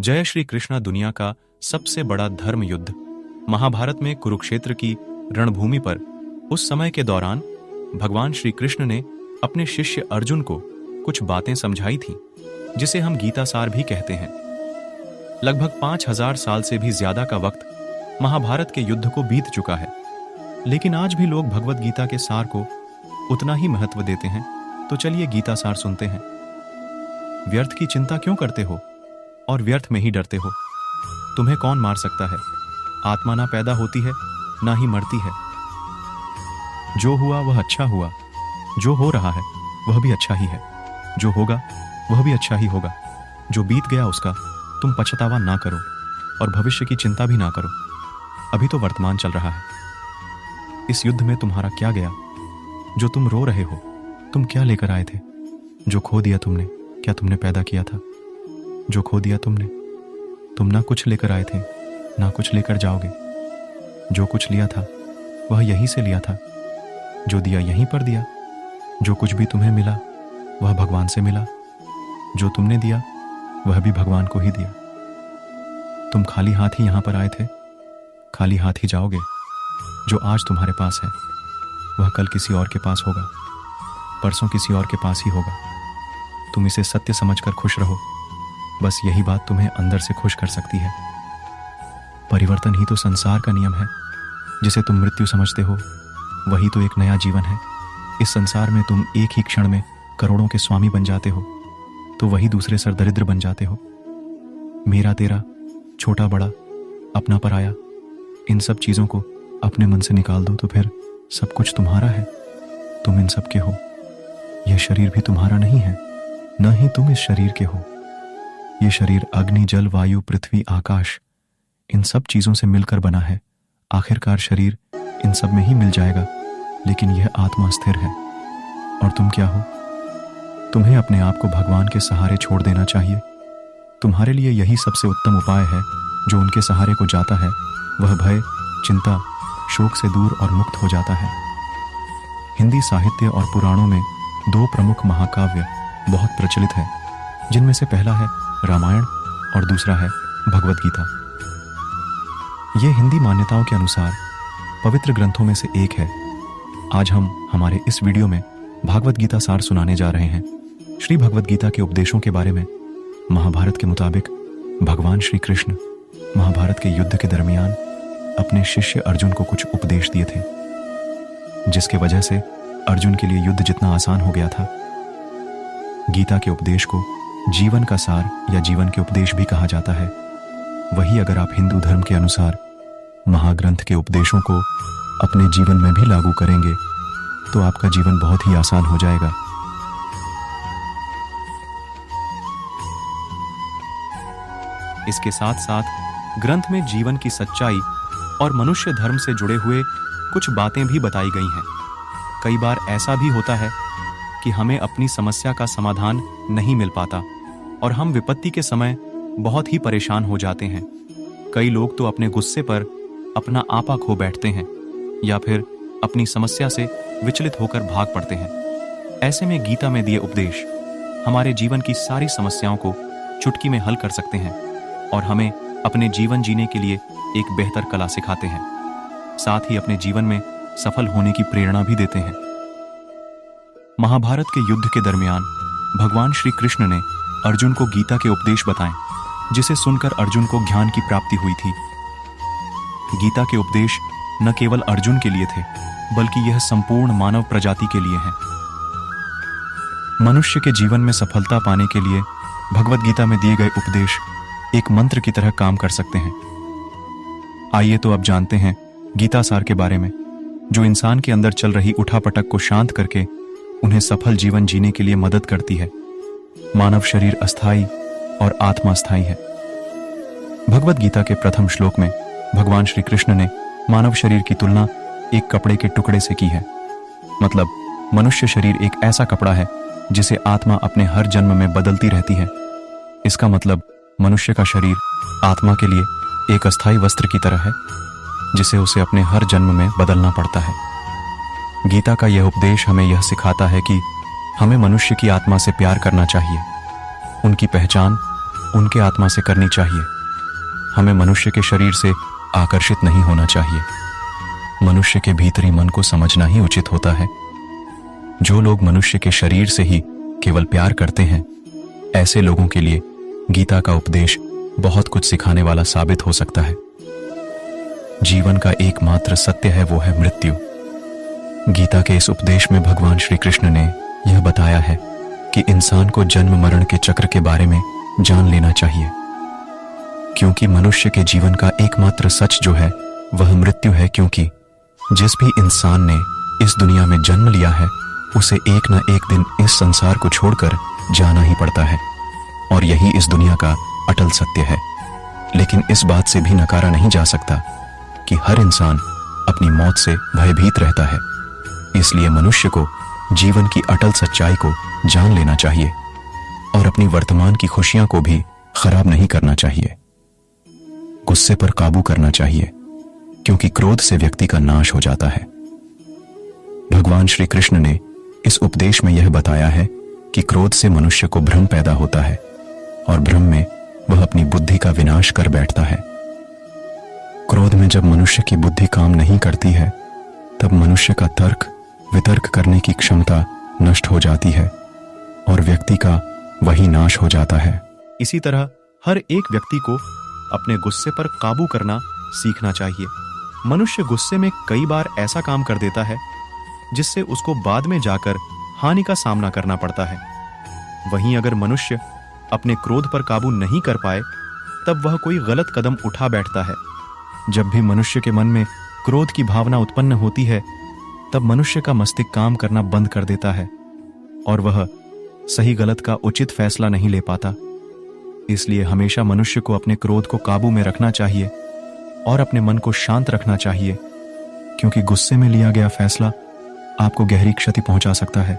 जय श्री कृष्णा। दुनिया का सबसे बड़ा धर्म युद्ध महाभारत में कुरुक्षेत्र की रणभूमि पर उस समय के दौरान भगवान श्री कृष्ण ने अपने शिष्य अर्जुन को कुछ बातें समझाई थीं, जिसे हम गीता सार भी कहते हैं। लगभग 5000 साल से भी ज्यादा का वक्त महाभारत के युद्ध को बीत चुका है, लेकिन आज भी लोग भगवत गीता के सार को उतना ही महत्व देते हैं। तो चलिए गीता सार सुनते हैं। व्यर्थ की चिंता क्यों करते हो और व्यर्थ में ही डरते हो? तुम्हें कौन मार सकता है? आत्मा ना पैदा होती है ना ही मरती है। जो हुआ वह अच्छा हुआ, जो हो रहा है वह भी अच्छा ही है, जो होगा वह भी अच्छा ही होगा। जो बीत गया उसका तुम पछतावा ना करो और भविष्य की चिंता भी ना करो। अभी तो वर्तमान चल रहा है। इस युद्ध में तुम्हारा क्या गया जो तुम रो रहे हो? तुम क्या लेकर आए थे? जो खो दिया तुमने, क्या तुमने पैदा किया था? जो खो दिया तुमने, तुम ना कुछ लेकर आए थे ना कुछ लेकर जाओगे। जो कुछ लिया था वह यहीं से लिया था, जो दिया यहीं पर दिया। जो कुछ भी तुम्हें मिला वह भगवान से मिला, जो तुमने दिया वह भी भगवान को ही दिया। तुम खाली हाथ ही यहां पर आए थे, खाली हाथ ही जाओगे। जो आज तुम्हारे पास है वह कल किसी और के पास होगा, परसों किसी और के पास ही होगा। तुम इसे सत्य समझकर खुश रहो, बस यही बात तुम्हें अंदर से खुश कर सकती है। परिवर्तन ही तो संसार का नियम है। जिसे तुम मृत्यु समझते हो वही तो एक नया जीवन है। इस संसार में तुम एक ही क्षण में करोड़ों के स्वामी बन जाते हो, तो वही दूसरे सर दरिद्र बन जाते हो। मेरा तेरा, छोटा बड़ा, अपना पराया, इन सब चीजों को अपने मन से निकाल दो तो फिर सब कुछ तुम्हारा है। तुम इन सब के हो। यह शरीर भी तुम्हारा नहीं है, न ही तुम इस शरीर के हो। ये शरीर अग्नि, जल, वायु, पृथ्वी, आकाश, इन सब चीजों से मिलकर बना है। आखिरकार शरीर इन सब में ही मिल जाएगा, लेकिन यह आत्मा स्थिर है। और तुम क्या हो? तुम्हें अपने आप को भगवान के सहारे छोड़ देना चाहिए। तुम्हारे लिए यही सबसे उत्तम उपाय है। जो उनके सहारे को जाता है वह भय, चिंता, शोक से दूर और मुक्त हो जाता है। हिंदी साहित्य और पुराणों में 2 प्रमुख महाकाव्य बहुत प्रचलित है, जिनमें से पहला है रामायण और दूसरा है भगवत गीता। ये हिंदी मान्यताओं के अनुसार पवित्र ग्रंथों में से एक है। आज हम हमारे इस वीडियो में भागवत गीता सार सुनाने जा रहे हैं। श्री भगवत गीता के उपदेशों के बारे में। महाभारत के मुताबिक भगवान श्री कृष्ण महाभारत के युद्ध के दरमियान अपने शिष्य अर्जुन को कुछ उपदेश दिए थे, जिसके वजह से अर्जुन के लिए युद्ध जितना आसान हो गया था। गीता के उपदेश को जीवन का सार या जीवन के उपदेश भी कहा जाता है। वही अगर आप हिंदू धर्म के अनुसार महाग्रंथ के उपदेशों को अपने जीवन में भी लागू करेंगे तो आपका जीवन बहुत ही आसान हो जाएगा। इसके साथ साथ ग्रंथ में जीवन की सच्चाई और मनुष्य धर्म से जुड़े हुए कुछ बातें भी बताई गई हैं। कई बार ऐसा भी होता है कि हमें अपनी समस्या का समाधान नहीं मिल पाता और हम विपत्ति के समय बहुत ही परेशान हो जाते हैं। कई लोग तो अपने गुस्से पर अपना आपा खो बैठते हैं या फिर अपनी समस्या से विचलित होकर भाग पड़ते हैं। ऐसे में गीता में दिए उपदेश हमारे जीवन की सारी समस्याओं को चुटकी में हल कर सकते हैं और हमें अपने जीवन जीने के लिए एक बेहतर कला सिखाते हैं। साथ ही अपने जीवन में सफल होने की प्रेरणा भी देते हैं। महाभारत के युद्ध के दरमियान भगवान श्री कृष्ण ने अर्जुन को गीता के उपदेश बताएं, जिसे सुनकर अर्जुन को ज्ञान की प्राप्ति हुई थी। गीता के उपदेश न केवल अर्जुन के लिए थे, बल्कि यह संपूर्ण मानव प्रजाति के लिए हैं। मनुष्य के जीवन में सफलता पाने के लिए भगवत गीता में दिए गए उपदेश एक मंत्र की तरह काम कर सकते हैं। आइए तो अब जानते हैं गीता सार के बारे में, जो इंसान के अंदर चल रही उठापटक को शांत करके उन्हें सफल जीवन जीने के लिए मदद करती है। मानव शरीर अस्थाई और आत्मा स्थायी है। भगवत गीता के प्रथम श्लोक में भगवान श्री कृष्ण ने मानव शरीर की तुलना एक कपड़े के टुकड़े से की है। मतलब मनुष्य शरीर एक ऐसा कपड़ा है जिसे आत्मा अपने हर जन्म में बदलती रहती है। इसका मतलब मनुष्य का शरीर आत्मा के लिए एक अस्थाई वस्त्र की तरह है, जिसे उसे अपने हर जन्म में बदलना पड़ता है। गीता का यह उपदेश हमें यह सिखाता है कि हमें मनुष्य की आत्मा से प्यार करना चाहिए, उनकी पहचान उनके आत्मा से करनी चाहिए। हमें मनुष्य के शरीर से आकर्षित नहीं होना चाहिए। मनुष्य के भीतरी मन को समझना ही उचित होता है। जो लोग मनुष्य के शरीर से ही केवल प्यार करते हैं, ऐसे लोगों के लिए गीता का उपदेश बहुत कुछ सिखाने वाला साबित हो सकता है। जीवन का एकमात्र सत्य है, वो है मृत्यु। गीता के इस उपदेश में भगवान श्री कृष्ण ने यह बताया है कि इंसान को जन्म मरण के चक्र के बारे में जान लेना चाहिए, क्योंकि मनुष्य के जीवन का एकमात्र सच जो है वह मृत्यु है। क्योंकि जिस भी इंसान ने इस दुनिया में जन्म लिया है, उसे एक न एक दिन इस संसार को छोड़कर जाना ही पड़ता है, और यही इस दुनिया का अटल सत्य है। लेकिन इस बात से भी नकारा नहीं जा सकता कि हर इंसान अपनी मौत से भयभीत रहता है। इसलिए मनुष्य को जीवन की अटल सच्चाई को जान लेना चाहिए और अपनी वर्तमान की खुशियां को भी खराब नहीं करना चाहिए। गुस्से पर काबू करना चाहिए, क्योंकि क्रोध से व्यक्ति का नाश हो जाता है। भगवान श्री कृष्ण ने इस उपदेश में यह बताया है कि क्रोध से मनुष्य को भ्रम पैदा होता है, और भ्रम में वह अपनी बुद्धि का विनाश कर बैठता है। क्रोध में जब मनुष्य की बुद्धि काम नहीं करती है, तब मनुष्य का तर्क वितर्क करने की क्षमता नष्ट हो जाती है और व्यक्ति का वही नाश हो जाता है। इसी तरह हर एक व्यक्ति को अपने गुस्से पर काबू करना सीखना चाहिए। मनुष्य गुस्से में कई बार ऐसा काम कर देता है जिससे उसको बाद में जाकर हानि का सामना करना पड़ता है। वहीं अगर मनुष्य अपने क्रोध पर काबू नहीं कर पाए, तब वह कोई गलत कदम उठा बैठता है। जब भी मनुष्य के मन में क्रोध की भावना उत्पन्न होती है, तब मनुष्य का मस्तिष्क काम करना बंद कर देता है और वह सही गलत का उचित फैसला नहीं ले पाता। इसलिए हमेशा मनुष्य को अपने क्रोध को काबू में रखना चाहिए और अपने मन को शांत रखना चाहिए, क्योंकि गुस्से में लिया गया फैसला आपको गहरी क्षति पहुंचा सकता है।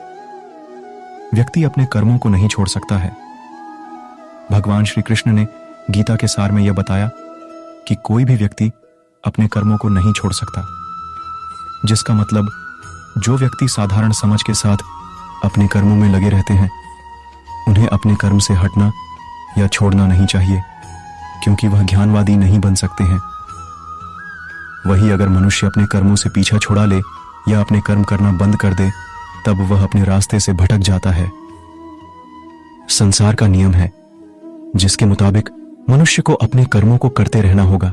व्यक्ति अपने कर्मों को नहीं छोड़ सकता है। भगवान श्री कृष्ण ने गीता के सार में यह बताया कि कोई भी व्यक्ति अपने कर्मों को नहीं छोड़ सकता, जिसका मतलब जो व्यक्ति साधारण समझ के साथ अपने कर्मों में लगे रहते हैं, उन्हें अपने कर्म से हटना या छोड़ना नहीं चाहिए, क्योंकि वह ज्ञानवादी नहीं बन सकते हैं। वही अगर मनुष्य अपने कर्मों से पीछा छुड़ा ले या अपने कर्म करना बंद कर दे, तब वह अपने रास्ते से भटक जाता है। संसार का नियम है जिसके मुताबिक मनुष्य को अपने कर्मों को करते रहना होगा।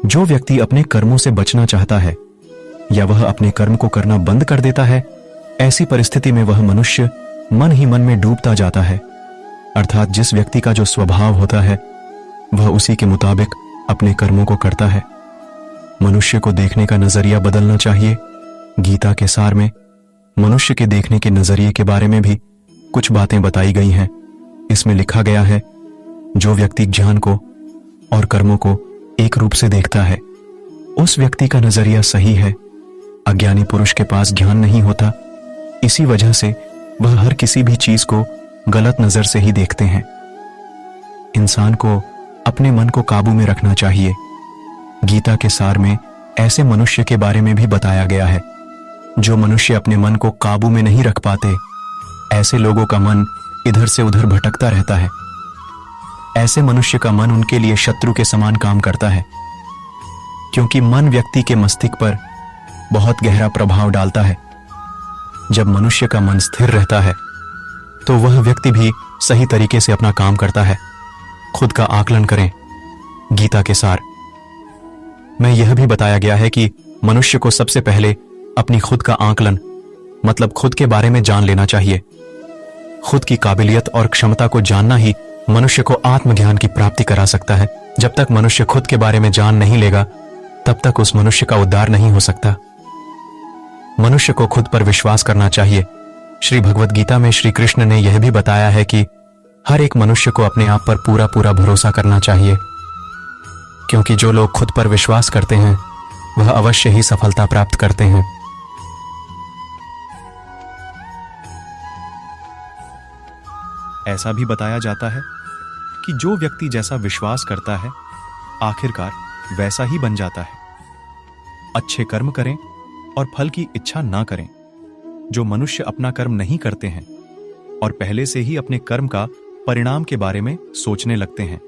जो व्यक्ति अपने कर्मों से बचना चाहता है या वह अपने कर्म को करना बंद कर देता है, ऐसी परिस्थिति में वह मनुष्य मन ही मन में डूबता जाता है। अर्थात जिस व्यक्ति का जो स्वभाव होता है, वह उसी के मुताबिक अपने कर्मों को करता है। मनुष्य को देखने का नजरिया बदलना चाहिए। गीता के सार में मनुष्य के देखने के नजरिए के बारे में भी कुछ बातें बताई गई हैं। इसमें लिखा गया है, जो व्यक्ति ज्ञान को और कर्मों को एक रूप से देखता है, उस व्यक्ति का नजरिया सही है। अज्ञानी पुरुष के पास ज्ञान नहीं होता, इसी वजह से वह हर किसी भी चीज को गलत नजर से ही देखते हैं। इंसान को अपने मन को काबू में रखना चाहिए। गीता के सार में ऐसे मनुष्य के बारे में भी बताया गया है जो मनुष्य अपने मन को काबू में नहीं रख पाते। ऐसे लोगों का मन इधर से उधर भटकता रहता है। ऐसे मनुष्य का मन उनके लिए शत्रु के समान काम करता है, क्योंकि मन व्यक्ति के मस्तिष्क पर बहुत गहरा प्रभाव डालता है। जब मनुष्य का मन स्थिर रहता है तो वह व्यक्ति भी सही तरीके से अपना काम करता है। खुद का आकलन करें। गीता के सार में यह भी बताया गया है कि मनुष्य को सबसे पहले अपनी खुद का आकलन मतलब खुद के बारे में जान लेना चाहिए। खुद की काबिलियत और क्षमता को जानना ही मनुष्य को आत्मज्ञान की प्राप्ति करा सकता है। जब तक मनुष्य खुद के बारे में जान नहीं लेगा, तब तक उस मनुष्य का उद्धार नहीं हो सकता। मनुष्य को खुद पर विश्वास करना चाहिए। श्री भगवद गीता में श्री कृष्ण ने यह भी बताया है कि हर एक मनुष्य को अपने आप पर पूरा पूरा भरोसा करना चाहिए, क्योंकि जो लोग खुद पर विश्वास करते हैं वह अवश्य ही सफलता प्राप्त करते हैं। ऐसा भी बताया जाता है कि जो व्यक्ति जैसा विश्वास करता है, आखिरकार वैसा ही बन जाता है। अच्छे कर्म करें और फल की इच्छा ना करें। जो मनुष्य अपना कर्म नहीं करते हैं और पहले से ही अपने कर्म का परिणाम के बारे में सोचने लगते हैं।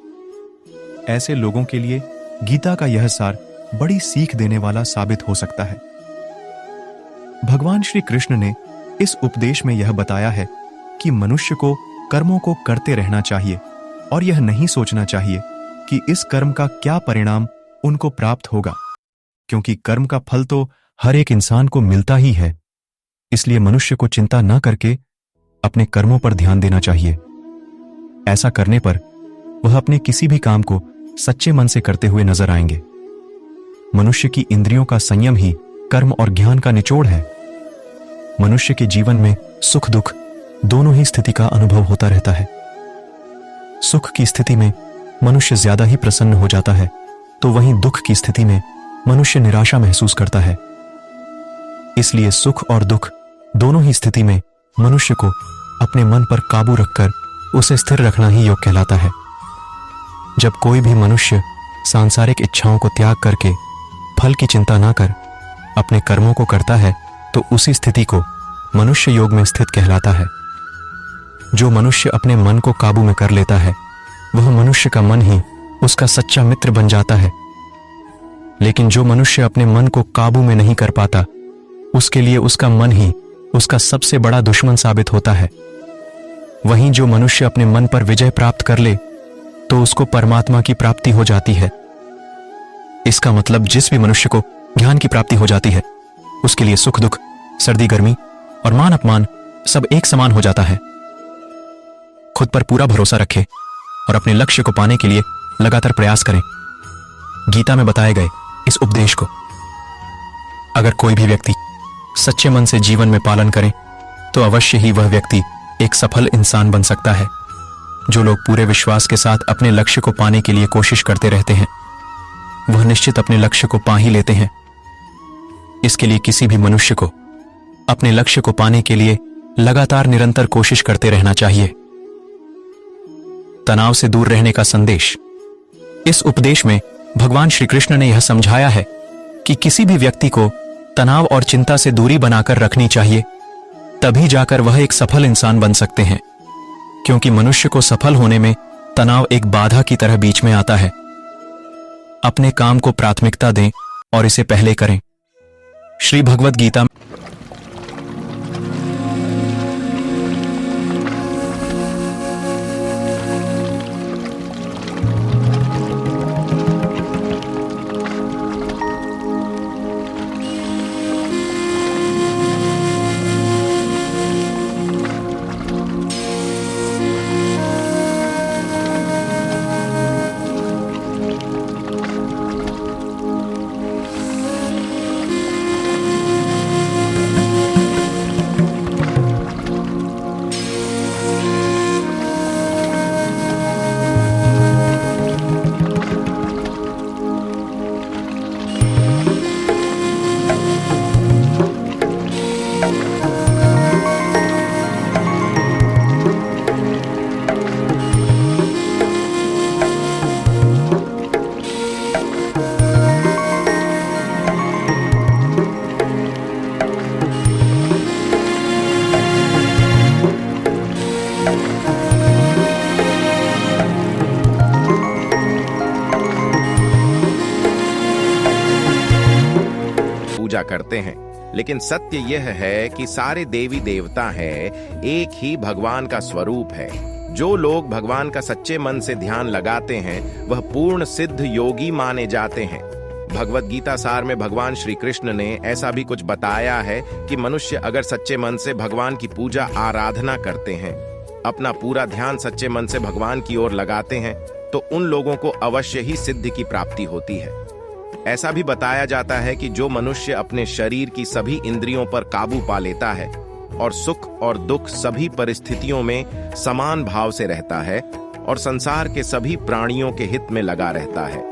ऐसे लोगों के लिए गीता का यह सार बड़ी सीख देने वाला साबित हो सकता है। भगवान श्री कृष्ण ने इस उपदेश में यह बताया है कि मनुष्य को कर्मों को करते रहना चाहिए और यह नहीं सोचना चाहिए कि इस कर्म का क्या परिणाम उनको प्राप्त होगा, क्योंकि कर्म का फल तो हर एक इंसान को मिलता ही है। इसलिए मनुष्य को चिंता न करके अपने कर्मों पर ध्यान देना चाहिए। ऐसा करने पर वह अपने किसी भी काम को सच्चे मन से करते हुए नजर आएंगे। मनुष्य की इंद्रियों का संयम ही कर्म और ज्ञान का निचोड़ है। मनुष्य के जीवन में सुख दुख दोनों ही स्थिति का अनुभव होता रहता है। सुख की स्थिति में मनुष्य ज्यादा ही प्रसन्न हो जाता है, तो वहीं दुख की स्थिति में मनुष्य निराशा महसूस करता है। इसलिए सुख और दुख दोनों ही स्थिति में मनुष्य को अपने मन पर काबू रखकर उसे स्थिर रखना ही योग कहलाता है। जब कोई भी मनुष्य सांसारिक इच्छाओं को त्याग करके फल की चिंता ना कर अपने कर्मों को करता है, तो उसी स्थिति को मनुष्य योग में स्थित कहलाता है। जो मनुष्य अपने मन को काबू में कर लेता है, वह मनुष्य का मन ही उसका सच्चा मित्र बन जाता है। लेकिन जो मनुष्य अपने मन को काबू में नहीं कर पाता, उसके लिए उसका मन ही उसका सबसे बड़ा दुश्मन साबित होता है। वहीं जो मनुष्य अपने मन पर विजय प्राप्त कर ले, तो उसको परमात्मा की प्राप्ति हो जाती है। इसका मतलब जिस भी मनुष्य को ज्ञान की प्राप्ति हो जाती है, उसके लिए सुख दुख, सर्दी गर्मी और मान अपमान सब एक समान हो जाता है। खुद पर पूरा भरोसा रखें और अपने लक्ष्य को पाने के लिए लगातार प्रयास करें। गीता में बताए गए इस उपदेश को अगर कोई भी व्यक्ति सच्चे मन से जीवन में पालन करे, तो अवश्य ही वह व्यक्ति एक सफल इंसान बन सकता है। जो लोग पूरे विश्वास के साथ अपने लक्ष्य को पाने के लिए कोशिश करते रहते हैं, वह निश्चित अपने लक्ष्य को पा ही लेते हैं। इसके लिए किसी भी मनुष्य को अपने लक्ष्य को पाने के लिए लगातार निरंतर कोशिश करते रहना चाहिए। तनाव से दूर रहने का संदेश। इस उपदेश में भगवान श्री कृष्ण ने यह समझाया है कि किसी भी व्यक्ति को तनाव और चिंता से दूरी बनाकर रखनी चाहिए, तभी जाकर वह एक सफल इंसान बन सकते हैं। क्योंकि मनुष्य को सफल होने में तनाव एक बाधा की तरह बीच में आता है। अपने काम को प्राथमिकता दें और इसे पहले करें। श्री भगवद गीता पूजा करते हैं, लेकिन सत्य यह है कि सारे देवी देवता हैं, एक ही भगवान का स्वरूप है। जो लोग भगवान का सच्चे मन से ध्यान लगाते हैं, वह पूर्ण सिद्ध योगी माने जाते हैं। भगवत गीता सार में भगवान श्री कृष्ण ने ऐसा भी कुछ बताया है कि मनुष्य अगर सच्चे मन से भगवान की पूजा आराधना करते हैं, अपना पूरा ध्यान सच्चे मन से भगवान की ओर लगाते हैं, तो उन लोगों को अवश्य ही सिद्धि की प्राप्ति होती है। ऐसा भी बताया जाता है कि जो मनुष्य अपने शरीर की सभी इंद्रियों पर काबू पा लेता है और सुख और दुख सभी परिस्थितियों में समान भाव से रहता है और संसार के सभी प्राणियों के हित में लगा रहता है,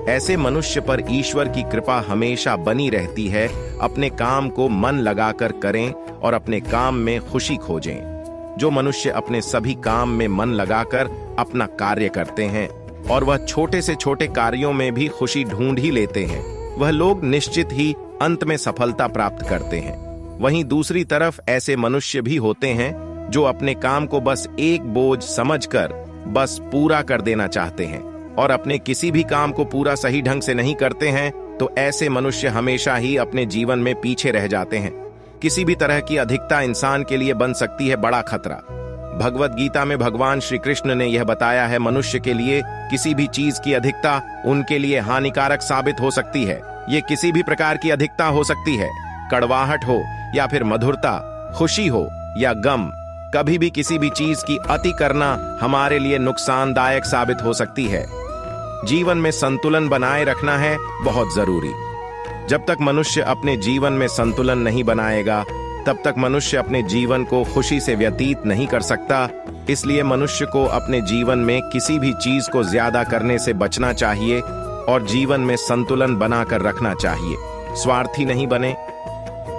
ऐसे मनुष्य पर ईश्वर की कृपा हमेशा बनी रहती है। अपने काम को मन लगाकर करें और अपने काम में खुशी खोजें। जो मनुष्य अपने सभी काम में मन लगाकर अपना कार्य करते हैं और वह छोटे से छोटे कार्यों में भी खुशी ढूंढ ही लेते हैं, वह लोग निश्चित ही अंत में सफलता प्राप्त करते हैं। वहीं दूसरी तरफ ऐसे मनुष्य भी होते हैं जो अपने काम को बस एक बोझ समझकर बस पूरा कर देना चाहते हैं और अपने किसी भी काम को पूरा सही ढंग से नहीं करते हैं, तो ऐसे मनुष्य हमेशा ही अपने जीवन में पीछे रह जाते हैं। किसी भी तरह की अधिकता इंसान के लिए बन सकती है बड़ा खतरा। भगवत गीता में भगवान श्री कृष्ण ने यह बताया है, मनुष्य के लिए किसी भी चीज की अधिकता उनके लिए हानिकारक साबित हो सकती है। ये किसी भी प्रकार की अधिकता हो सकती है, कड़वाहट हो या फिर मधुरता, खुशी हो या गम। कभी भी किसी भी चीज की अति करना हमारे लिए नुकसानदायक साबित हो सकती है। जीवन में संतुलन बनाए रखना है बहुत जरूरी। जब तक मनुष्य अपने जीवन में संतुलन नहीं बनाएगा, तब तक मनुष्य अपने जीवन को खुशी से व्यतीत नहीं कर सकता। इसलिए मनुष्य को अपने जीवन में किसी भी चीज को ज्यादा करने से बचना चाहिए और जीवन में संतुलन बनाकर रखना चाहिए, स्वार्थी नहीं बने।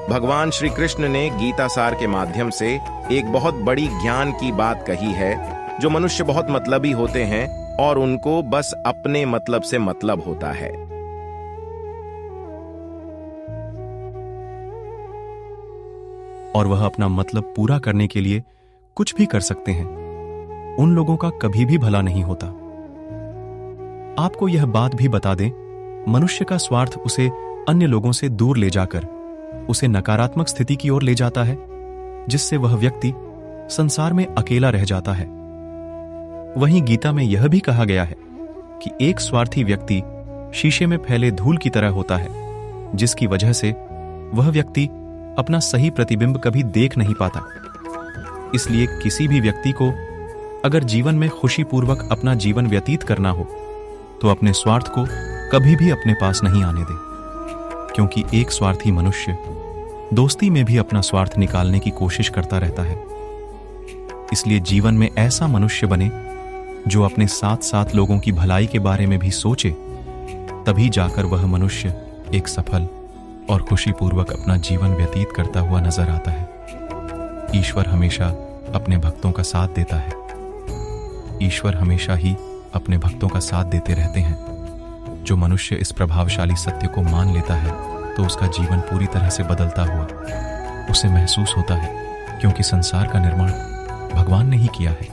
भगवान श्री कृष्ण ने गीता सार के माध्यम से एक बहुत बड़ी ज्ञान की बात कही है। जो मनुष्य बहुत मतलबी होते हैं और उनको बस अपने मतलब से मतलब होता है। और वह अपना मतलब पूरा करने के लिए कुछ भी कर सकते हैं, उन लोगों का कभी भी भला नहीं होता। आपको यह बात भी बता दें, मनुष्य का स्वार्थ उसे अन्य लोगों से दूर ले जाकर उसे नकारात्मक स्थिति की ओर ले जाता है, जिससे वह व्यक्ति संसार में अकेला रह जाता है। वहीं गीता में यह भी कहा गया है कि एक स्वार्थी व्यक्ति शीशे में फैले धूल की तरह होता है, जिसकी वजह से वह व्यक्ति अपना सही प्रतिबिंब कभी देख नहीं पाता। इसलिए किसी भी व्यक्ति को अगर जीवन में खुशीपूर्वक अपना जीवन व्यतीत करना हो, तो अपने स्वार्थ को कभी भी अपने पास नहीं आने दे, क्योंकि एक स्वार्थी मनुष्य दोस्ती में भी अपना स्वार्थ निकालने की कोशिश करता रहता है। इसलिए जीवन में ऐसा मनुष्य बने जो अपने साथ साथ लोगों की भलाई के बारे में भी सोचे, तभी जाकर वह मनुष्य एक सफल और खुशीपूर्वक अपना जीवन व्यतीत करता हुआ नजर आता है। ईश्वर हमेशा अपने भक्तों का साथ देता है। ईश्वर हमेशा ही अपने भक्तों का साथ देते रहते हैं। जो मनुष्य इस प्रभावशाली सत्य को मान लेता है, तो उसका जीवन पूरी तरह से बदलता हुआ उसे महसूस होता है, क्योंकि संसार का निर्माण भगवान ने ही किया है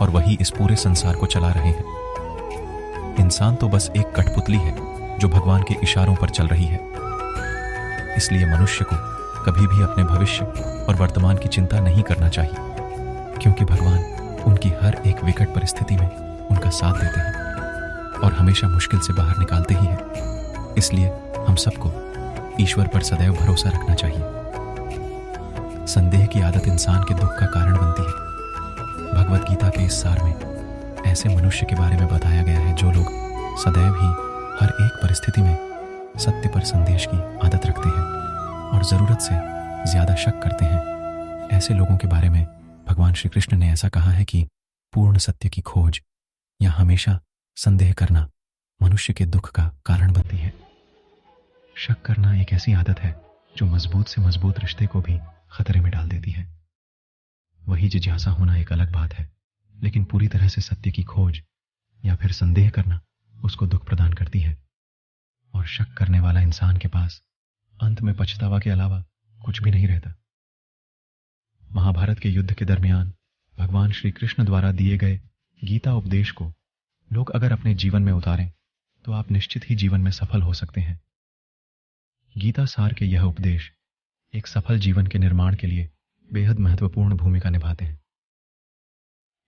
और वही इस पूरे संसार को चला रहे हैं। इंसान तो बस एक कठपुतली है जो भगवान के इशारों पर चल रही है। इसलिए मनुष्य को कभी भी अपने भविष्य और वर्तमान की चिंता नहीं करना चाहिए, क्योंकि भगवान उनकी हर एक विकट परिस्थिति में उनका साथ देते हैं और हमेशा मुश्किल से बाहर निकालते ही हैं। इसलिए हम सबको ईश्वर पर सदैव भरोसा रखना चाहिए। संदेह की आदत इंसान के दुख का कारण बनती है। भगवत गीता के इस सार में ऐसे मनुष्य के बारे में बताया गया है जो लोग सदैव ही हर एक परिस्थिति में सत्य पर संदेश की आदत रखते हैं और जरूरत से ज्यादा शक करते हैं। ऐसे लोगों के बारे में भगवान श्री कृष्ण ने ऐसा कहा है कि पूर्ण सत्य की खोज या हमेशा संदेह करना मनुष्य के दुख का कारण बनती है। शक करना एक ऐसी आदत है जो मजबूत से मजबूत रिश्ते को भी खतरे में डाल देती है। वही जिज्ञासा होना एक अलग बात है, लेकिन पूरी तरह से सत्य की खोज या फिर संदेह करना उसको दुख प्रदान करती है। और शक करने वाला इंसान के पास अंत में पछतावा के अलावा कुछ भी नहीं रहता। महाभारत के युद्ध के दरमियान भगवान श्री कृष्ण द्वारा दिए गए गीता उपदेश को लोग अगर अपने जीवन में उतारें, तो आप निश्चित ही जीवन में सफल हो सकते हैं। गीता सार के यह उपदेश एक सफल जीवन के निर्माण के लिए बेहद महत्वपूर्ण भूमिका निभाते हैं।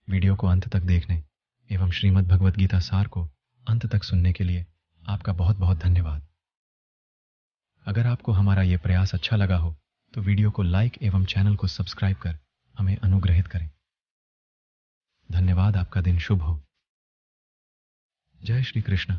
वीडियो को अंत तक देखने एवं श्रीमद् भगवत गीता सार को अंत तक सुनने के लिए आपका बहुत बहुत धन्यवाद। अगर आपको हमारा यह प्रयास अच्छा लगा हो, तो वीडियो को लाइक एवं चैनल को सब्सक्राइब कर हमें अनुग्रहित करें। धन्यवाद। आपका दिन शुभ हो। जय श्री कृष्ण।